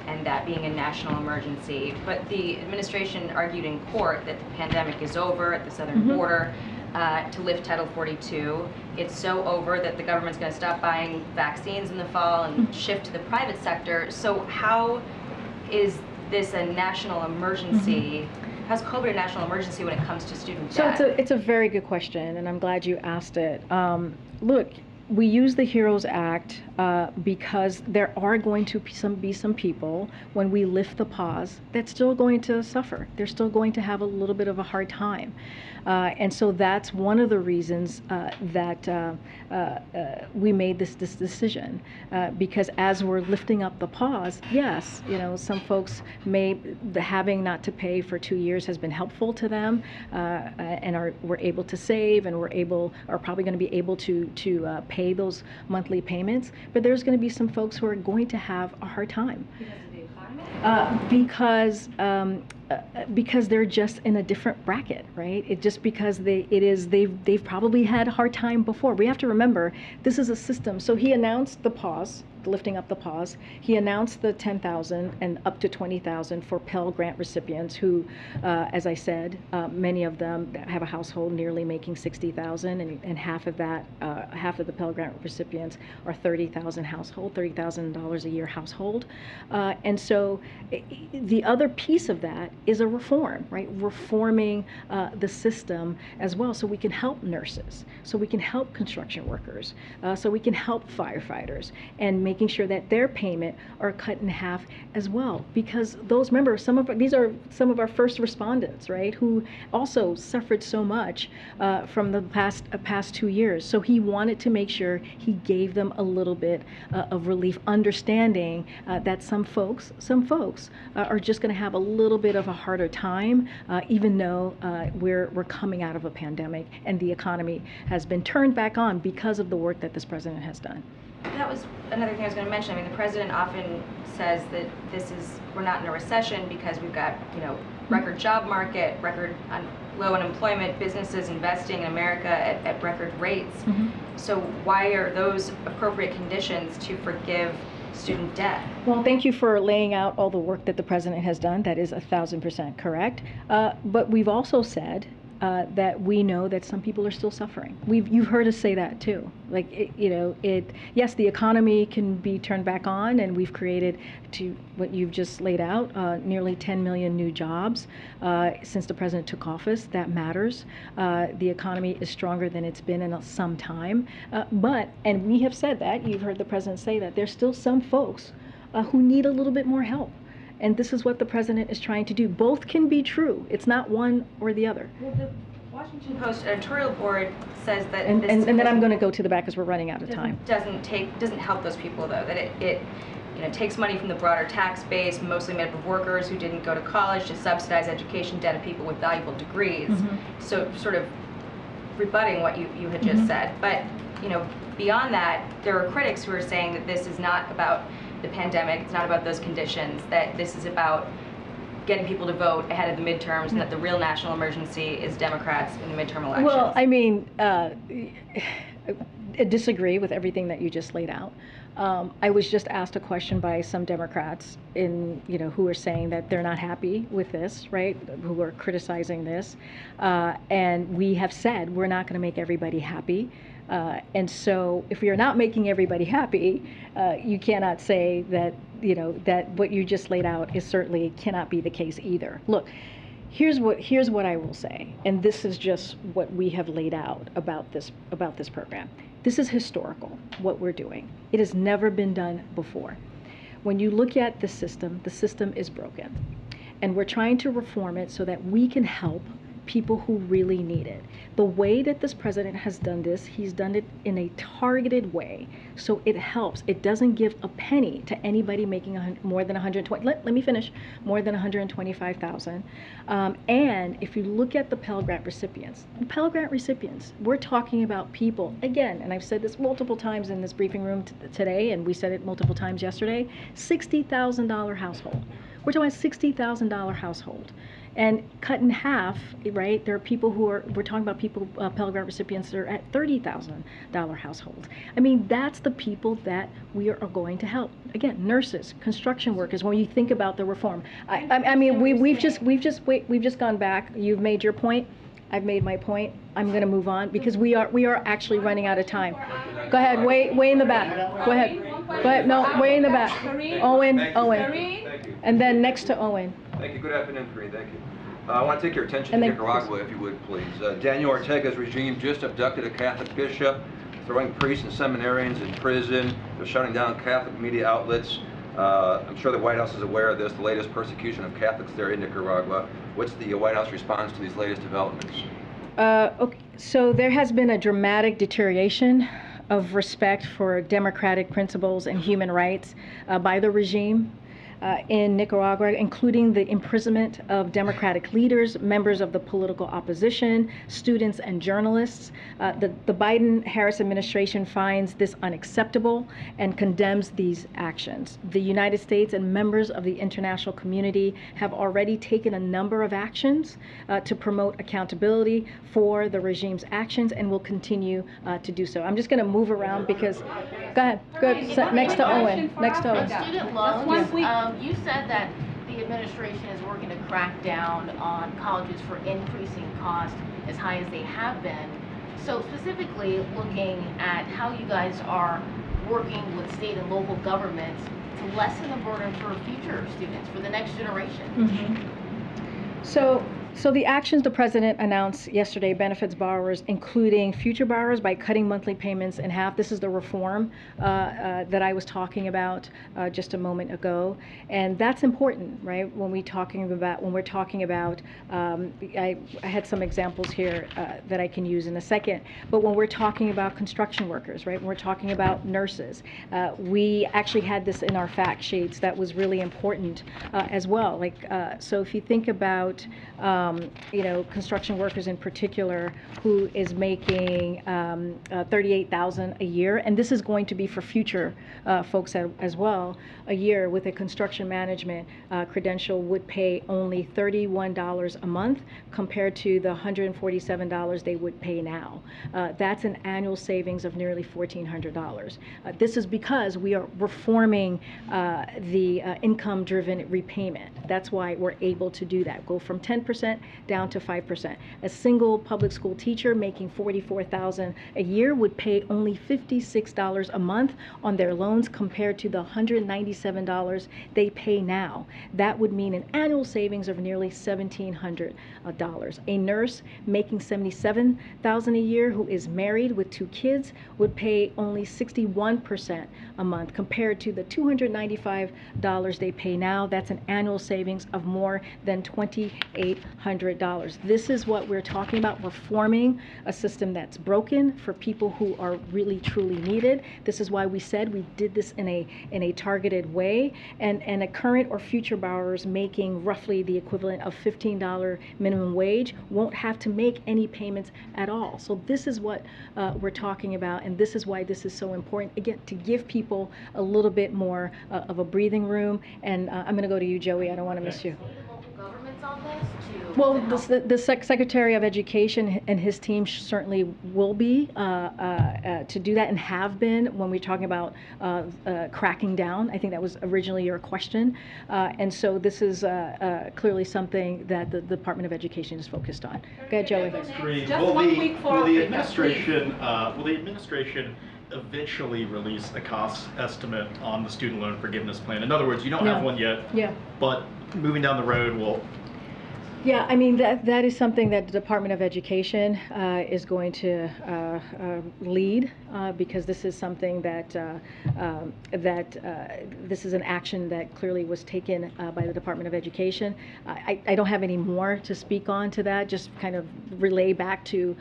and that being a national emergency. But the administration argued in court that the pandemic is over at the southern border to lift Title 42. It's so over that the government's going to stop buying vaccines in the fall and shift to the private sector. So how is this a national emergency? How's COVID a national emergency when it comes to student debt? So it's a very good question, and I'm glad you asked it. Look, we use the HEROES Act because there are going to be some people, when we lift the pause, that's still going to suffer. They're still going to have a little bit of a hard time. And so that's one of the reasons that we made this decision. Because as we're lifting up the pause, yes, some folks having not to pay for 2 years has been helpful to them, and we're able to save, and are probably going to be able to pay those monthly payments. But there's going to be some folks who are going to have a hard time. Because they're just in a different bracket, right? Because they've probably had a hard time before. We have to remember, this is a system. So he announced the pause, lifting up the pause. He announced the $10,000 and up to $20,000 for Pell grant recipients who, as I said, many of them have a household nearly making $60,000, and half of the Pell grant recipients are $30,000 a year household. And so the other piece of that is a reform, right? Reforming the system as well, so we can help nurses, so we can help construction workers, so we can help firefighters, and making sure that their payment are cut in half as well. Because remember, these are some of our first respondents, right, who also suffered so much from the past 2 years. So he wanted to make sure he gave them a little bit of relief, understanding that some folks are just going to have a little bit of a harder time, even though we're coming out of a pandemic and the economy has been turned back on because of the work that this President has done. That was another thing I was going to mention. I mean, the President often says that we're not in a recession because we've got, record job market, record low unemployment, businesses investing in America at record rates. So why are those appropriate conditions to forgive student debt? Well, thank you for laying out all the work that the President has done. That is 1,000% correct. But we've also said that we know that some people are still suffering. You've heard us say that too. Yes, the economy can be turned back on, and we've created, to what you've just laid out, nearly 10 million new jobs since the President took office. That matters. The economy is stronger than it's been in some time. And we have said that, you've heard the President say that, there's still some folks who need a little bit more help. And this is what the President is trying to do. Both can be true. It's not one or the other. Well, the Washington Post editorial board says that and then I'm going to go to the back because we're running out of time. Doesn't help those people, though. That it takes money from the broader tax base, mostly made up of workers who didn't go to college, to subsidize education debt of people with valuable degrees. So sort of rebutting what you had just said. But beyond that, there are critics who are saying that this is not about the pandemic, it's not about those conditions, that this is about getting people to vote ahead of the midterms, and that the real national emergency is Democrats in the midterm elections. Well, I mean, I disagree with everything that you just laid out. I was just asked a question by some Democrats who are saying that they're not happy with this, right? Who are criticizing this. And we have said we're not going to make everybody happy. And so if we are not making everybody happy, you cannot say that, that what you just laid out is certainly cannot be the case either. Look, here's what I will say, and this is just what we have laid out about this program. This is historical, what we're doing. It has never been done before. When you look at the system is broken. And we're trying to reform it so that we can help people who really need it. The way that this president has done this, he's done it in a targeted way, so it helps. It doesn't give a penny to anybody making more than 120. Let me finish. More than 125,000. And if you look at the Pell Grant recipients, we're talking about people again, and I've said this multiple times in this briefing room today, and we said it multiple times yesterday. $60,000 household. We're talking about $60,000 household. And cut in half, right? There are people we're talking about people, Pell Grant recipients that are at $30,000 households. I mean, that's the people that we are going to help. Again, nurses, construction workers. When you think about the reform, I mean, we've just gone back. You've made your point. I've made my point. I'm going to move on because we are actually running out of time. Go ahead, way in the back. Go ahead. No, way in the back. Owen, and then next to Owen. Thank you. Good afternoon, Karine. Thank you. I want to take your attention to Nicaragua, if you would, please. Daniel Ortega's regime just abducted a Catholic bishop, throwing priests and seminarians in prison. They're shutting down Catholic media outlets. I'm sure the White House is aware of this, the latest persecution of Catholics there in Nicaragua. What's the White House response to these latest developments? Okay. So there has been a dramatic deterioration of respect for democratic principles and human rights by the regime in Nicaragua, including the imprisonment of democratic leaders, members of the political opposition, students, and journalists. The Biden-Harris administration finds this unacceptable and condemns these actions. The United States and members of the international community have already taken a number of actions to promote accountability for the regime's actions and will continue to do so. I'm just going to move around because, go ahead, next to Owen. Student loans. You said that the administration is working to crack down on colleges for increasing costs as high as they have been. So specifically looking at how you guys are working with state and local governments to lessen the burden for future students, for the next generation. Mm-hmm. So the actions the president announced yesterday benefits borrowers, including future borrowers, by cutting monthly payments in half. This is the reform that I was talking about just a moment ago, and that's important, right? When we're talking about, I had some examples here that I can use in a second. But when we're talking about construction workers, right? When we're talking about nurses, we actually had this in our fact sheets that was really important as well. So if you think about construction workers in particular, who is making $38,000 a year, and this is going to be for future folks as well. A year with a construction management credential would pay only $31 a month compared to the $147 they would pay now. That's an annual savings of nearly $1,400. This is because we are reforming the income-driven repayment. That's why we're able to do that. Go from 10% down to 5%. A single public school teacher making $44,000 a year would pay only $56 a month on their loans compared to the $197 they pay now. That would mean an annual savings of nearly $1,700. A nurse making $77,000 a year who is married with 2 kids would pay only 61% a month compared to the $295 they pay now. That's an annual savings of more than $2,800. $1,500. This is what we're talking about, reforming a system that's broken for people who are really truly needed. This is why we said we did this in a targeted way, and a current or future borrowers making roughly the equivalent of $15 minimum wage won't have to make any payments at all. So this is what we're talking about, and this is why this is so important, again, to give people a little bit more of a breathing room. And I'm going to go to you, Joey. I don't want to miss you. Governments on this to Well, help? the Secretary of Education and his team certainly will be to do that, and have been when we're talking about cracking down. I think that was originally your question. And so this is clearly something that the Department of Education is focused on. Go ahead, Joey. Will the administration eventually release a cost estimate on the student loan forgiveness plan? In other words, you don't have one yet, but moving down the road will. Yeah, I mean, that is something that the Department of Education is going to lead, because this is something that this is an action that clearly was taken by the Department of Education. I don't have any more to speak on to that, just kind of relay back to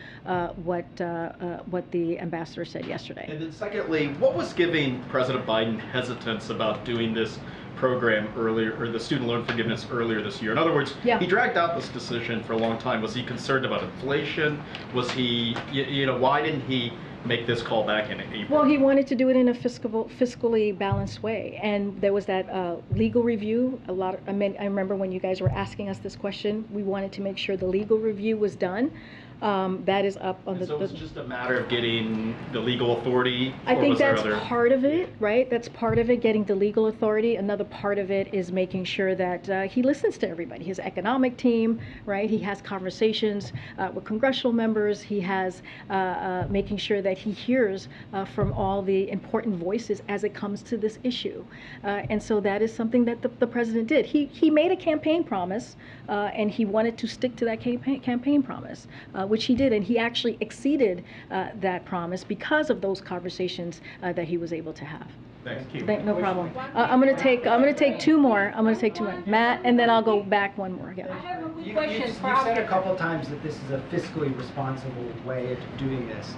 what the ambassador said yesterday. And then secondly, what was giving President Biden hesitance about doing this program earlier, or the student loan forgiveness earlier this year? In other words, he dragged out this decision for a long time. Was he concerned about inflation? Was he, why didn't he make this call back in April? Well, he wanted to do it in a fiscally balanced way, and there was that legal review. I remember when you guys were asking us this question, we wanted to make sure the legal review was done. That is up on So it's just a matter of getting the legal authority? I think that's part of it, right? That's part of it, getting the legal authority. Another part of it is making sure that he listens to everybody. His economic team, right? He has conversations with congressional members. He has making sure that he hears from all the important voices as it comes to this issue. And so that is something that the president did. He made a campaign promise, and he wanted to stick to that campaign promise, which he did, and he actually exceeded that promise because of those conversations that he was able to have. Thank you. No problem. I'm going to take two more. Matt, and then I'll go back one more. Yeah. I have a quick question. You've said a couple of times that this is a fiscally responsible way of doing this.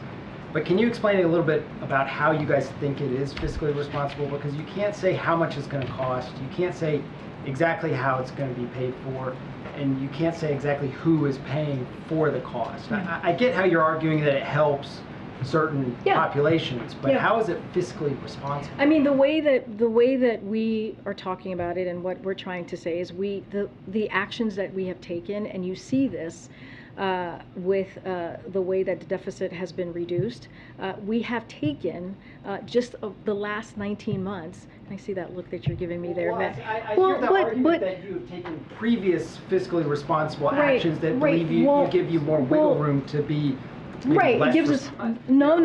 But can you explain a little bit about how you guys think it is fiscally responsible? Because you can't say how much it's going to cost. You can't say exactly how it's going to be paid for. And you can't say exactly who is paying for the cost. I get how you're arguing that it helps certain populations, but how is it fiscally responsible? I mean, the way that we are talking about it, and what we're trying to say is the actions that we have taken, and you see this with the way that the deficit has been reduced. We have taken just the last 19 months. I see that look that you're giving me there, Matt. I hear the argument that you have taken previous fiscally responsible actions that give you more wiggle room to be. Right, it gives us, no.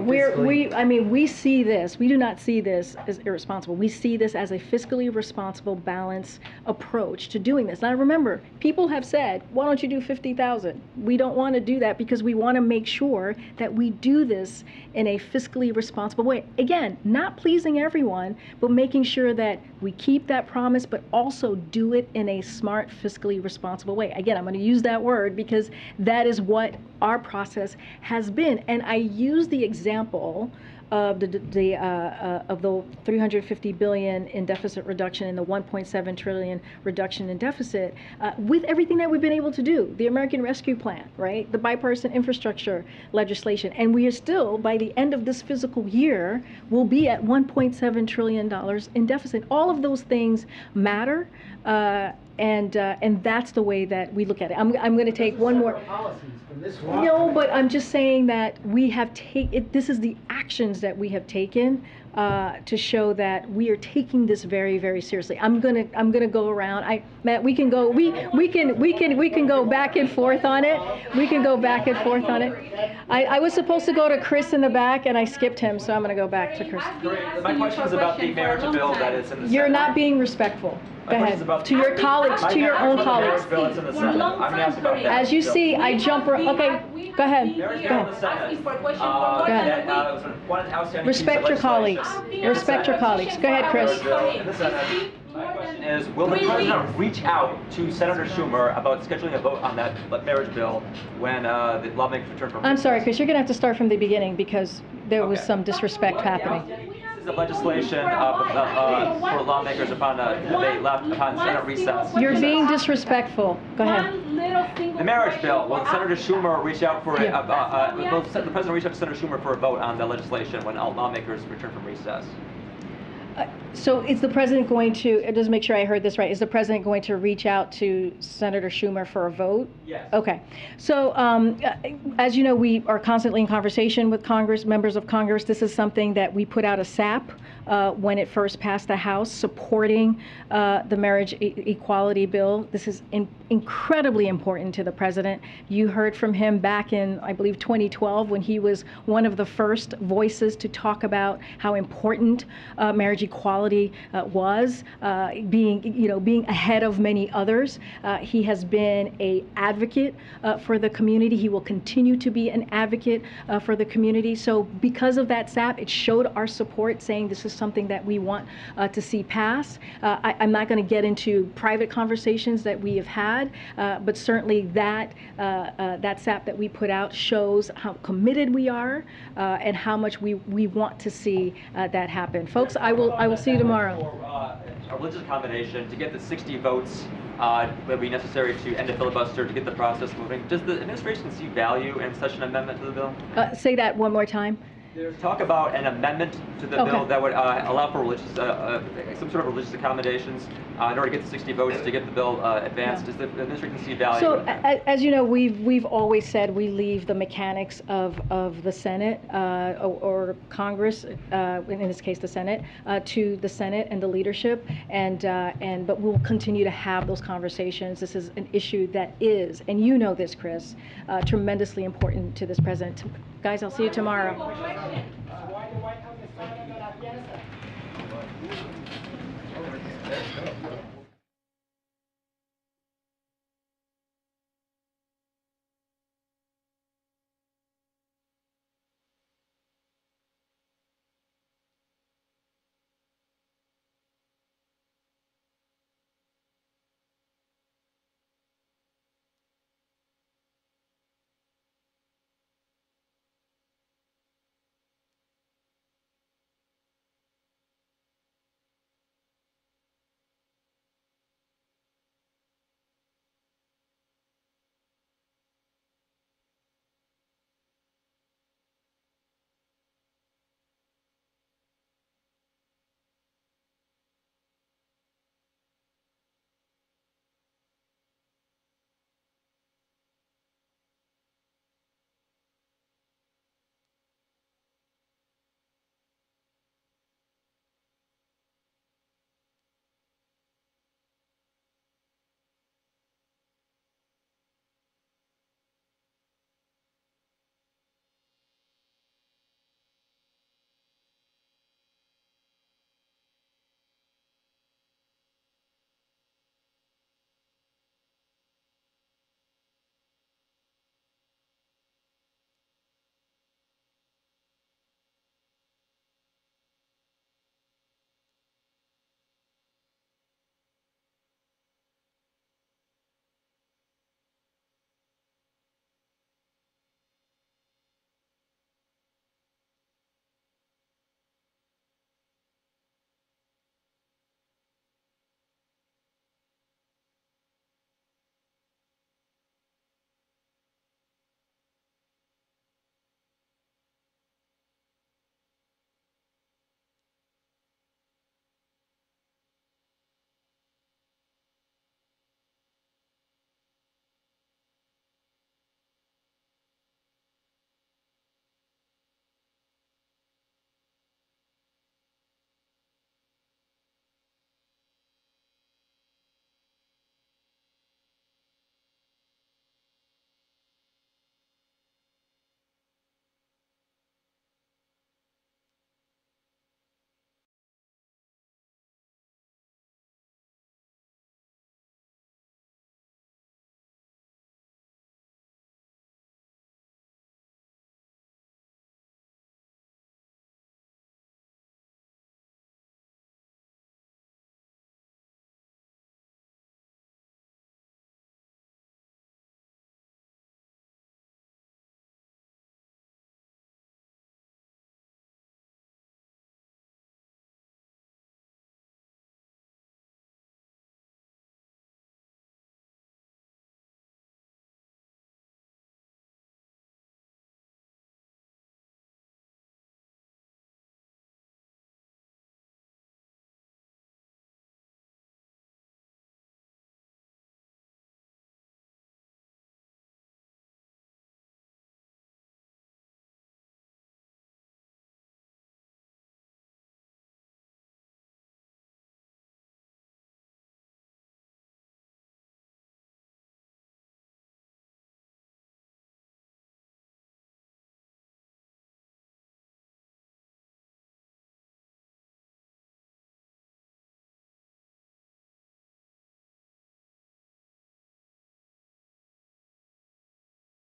We see this, we do not see this as irresponsible. We see this as a fiscally responsible, balanced approach to doing this. Now remember, people have said, why don't you do 50,000? We don't want to do that because we want to make sure that we do this in a fiscally responsible way. Again, not pleasing everyone, but making sure that we keep that promise, but also do it in a smart, fiscally responsible way. Again, I'm going to use that word because that is what our process has been. And I use the example of the $350 billion in deficit reduction and the $1.7 trillion reduction in deficit with everything that we've been able to do. The American Rescue Plan, right? The bipartisan infrastructure legislation. And we are still, by the end of this fiscal year, will be at $1.7 trillion in deficit. All of those things matter. And that's the way that we look at it. I'm going to take one more. No, but I'm just saying that we have this is the actions that we have taken to show that we are taking this very, very seriously. I'm gonna go around. Matt, we can go back and forth on it. We can go back and forth on it. I was supposed to go to Chris in the back and I skipped him, so I'm gonna go back to Chris. My question is about the marriage bill that is in the Senate. You're not being respectful. Go ahead. To your colleagues, to your own colleagues. As you see, I jump. Okay, go ahead. Go ahead. Respect your colleagues. Respect your colleagues. Go ahead, Chris. My question is, will the president reach out to Senator Schumer about scheduling a vote on that marriage bill when the lawmakers return from? I'm sorry, Chris, you're going to have to start from the beginning because there was some disrespect happening. This is a legislation for lawmakers upon they left upon Senate recess. You're being disrespectful. Go ahead. The marriage bill. Will Senator Schumer reach out for will the president reach out to Senator Schumer for a vote on the legislation when lawmakers return from recess? So is the president going to, just make sure I heard this right, is the president going to reach out to Senator Schumer for a vote? Yes. Okay. So as you know, we are constantly in conversation with Congress, members of Congress. This is something that we put out a SAP when it first passed the House, supporting the marriage equality bill. This is incredibly important to the president. You heard from him back in, I believe, 2012, when he was one of the first voices to talk about how important marriage equality was, being ahead of many others. He has been an advocate for the community. He will continue to be an advocate for the community. So because of that SAP, it showed our support, saying this is something that we want to see pass. I'm not going to get into private conversations that we have had, but certainly that SAP that we put out shows how committed we are and how much we want to see that happen. Folks, I will see you tomorrow. A religious combination to get the 60 votes that would be necessary to end a filibuster, to get the process moving. Does the administration see value in such an amendment to the bill? Say that one more time. There's talk about an amendment to the bill that would allow for religious, some sort of religious accommodations in order to get the 60 votes to get the bill advanced. Does the administration see value? So, as you know, we've always said we leave the mechanics of the Senate or Congress, in this case the Senate, to the Senate and the leadership, but we'll continue to have those conversations. This is an issue that is, and you know this, Chris, tremendously important to this president. Guys, I'll see you tomorrow.